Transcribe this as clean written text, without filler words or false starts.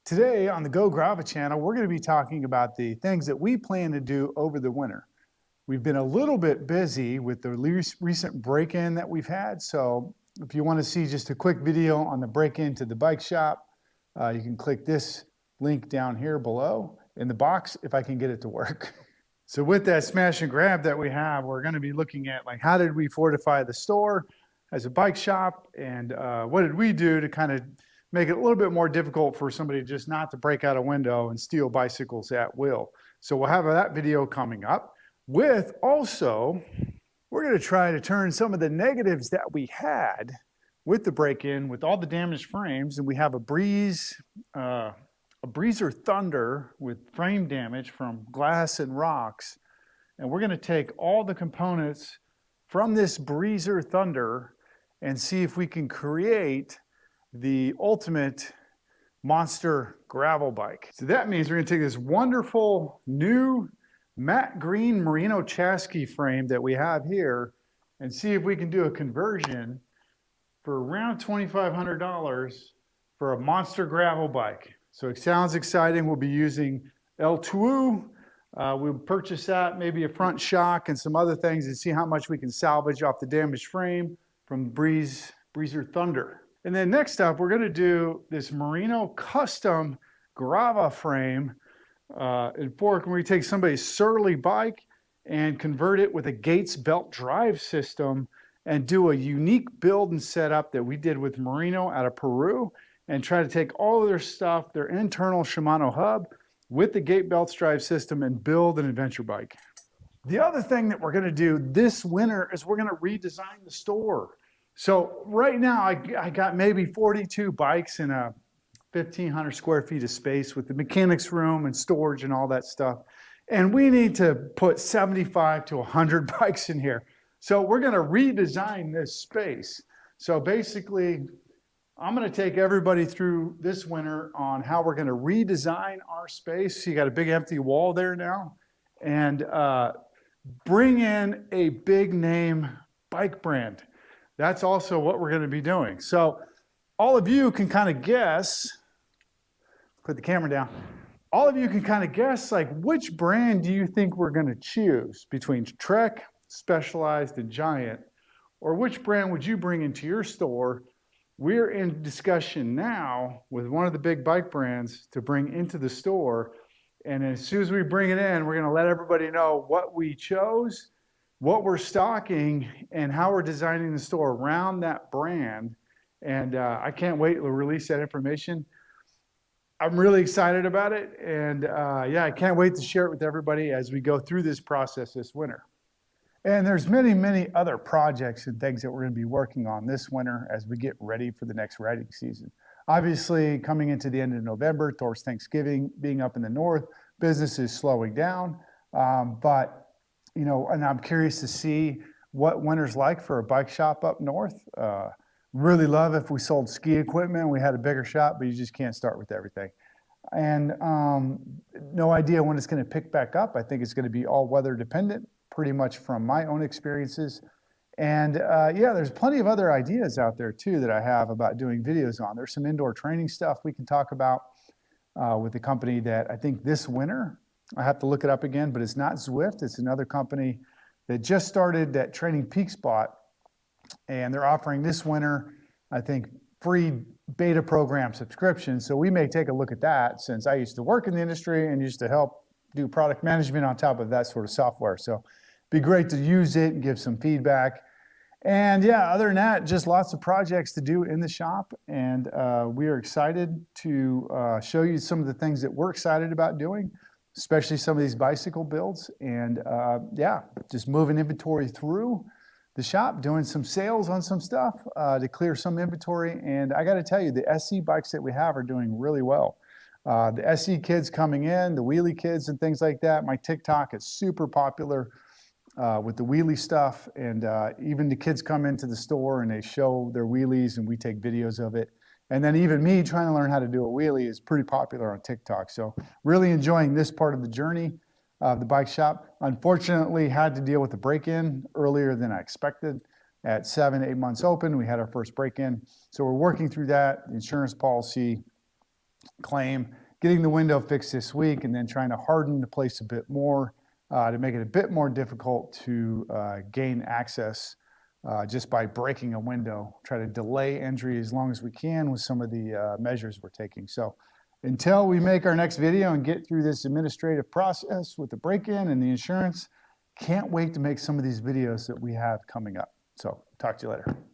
Today on the Go Grava channel, we're going to be talking about the things that we plan to do over the winter. We've been a little bit busy with the recent break-in that we've had, so if you want to see just a quick video on the break-in to the bike shop, you can click this link down here below in the box if I can get it to work. So with that smash and grab that we have, we're going to be looking at like how did we fortify the store as a bike shop, and what did we do to kind of make it a little bit more difficult for somebody just not to break out a window and steal bicycles at will. So we'll have that video coming up. With also, we're going to try to turn some of the negatives that we had with the break-in, with all the damaged frames, and we have a Breezer Thunder with frame damage from glass and rocks. And we're going to take all the components from this Breezer Thunder and see if we can create the ultimate monster gravel bike. So that means we're going to take this wonderful new matte green merino chassis frame that we have here and see if we can do a conversion for around $2,500 for a monster gravel bike. So it sounds exciting. We'll be using L2. We'll purchase that, maybe a front shock and some other things, and see how much we can salvage off the damaged frame from Breezer Thunder. And then next up, we're going to do this merino custom Grava frame in fork, where we take somebody's surly bike and convert it with a Gates belt drive system and do a unique build and setup that we did with Merino out of Peru, and try to take all of their stuff, their internal Shimano hub, with the Gates belt drive system and build an adventure bike. The other thing that we're going to do this winter is we're going to redesign the store. So right now I got maybe 42 bikes in a 1,500 square feet of space with the mechanics room and storage and all that stuff. And we need to put 75 to 100 bikes in here. So we're going to redesign this space. So basically, I'm going to take everybody through this winter on how we're going to redesign our space. So you got a big empty wall there now, and bring in a big name bike brand. That's also what we're going to be doing. So all of you can kind of guess, put the camera down. All of you can kind of guess, like, which brand do you think we're going to choose between Trek, Specialized, and Giant? Or which brand would you bring into your store? We're in discussion now with one of the big bike brands to bring into the store. And as soon as we bring it in, we're going to let everybody know what we chose, what we're stocking, and how we're designing the store around that brand. And I can't wait to release that information. I'm really excited about it. And yeah, I can't wait to share it with everybody as we go through this process this winter. And there's many, many other projects and things that we're going to be working on this winter as we get ready for the next riding season. Obviously, coming into the end of November, towards Thanksgiving, being up in the north, business is slowing down. But you know, and I'm curious to see what winter's like for a bike shop up north. Really love if we sold ski equipment, we had a bigger shop, but you just can't start with everything. And no idea when it's going to pick back up. I think it's going to be all weather dependent, pretty much from my own experiences. And yeah, there's plenty of other ideas out there too that I have about doing videos on. There's some indoor training stuff we can talk about with the company that I think this winter, I have to look it up again, but it's not Zwift. It's another company that just started that Training Peak Spot, and they're offering this winter, I think, free beta program subscription. So we may take a look at that, since I used to work in the industry and used to help do product management on top of that sort of software. So it'd be great to use it and give some feedback. And yeah, other than that, just lots of projects to do in the shop. And we are excited to show you some of the things that we're excited about doing, especially some of these bicycle builds. And yeah, just moving inventory through the shop, doing some sales on some stuff to clear some inventory. And I got to tell you, the SE bikes that we have are doing really well. The SE kids coming in, the wheelie kids and things like that. My TikTok is super popular with the wheelie stuff. And even the kids come into the store and they show their wheelies and we take videos of it. And then even me trying to learn how to do a wheelie is pretty popular on TikTok. So really enjoying this part of the journey of the bike shop. Unfortunately, had to deal with the break-in earlier than I expected. At 7-8 months open, we had our first break-in. So we're working through that, the insurance policy, claim, getting the window fixed this week, and then trying to harden the place a bit more to make it a bit more difficult to gain access just by breaking a window. Try to delay entry as long as we can with some of the measures we're taking. So until we make our next video and get through this administrative process with the break-in and the insurance, can't wait to make some of these videos that we have coming up. So talk to you later.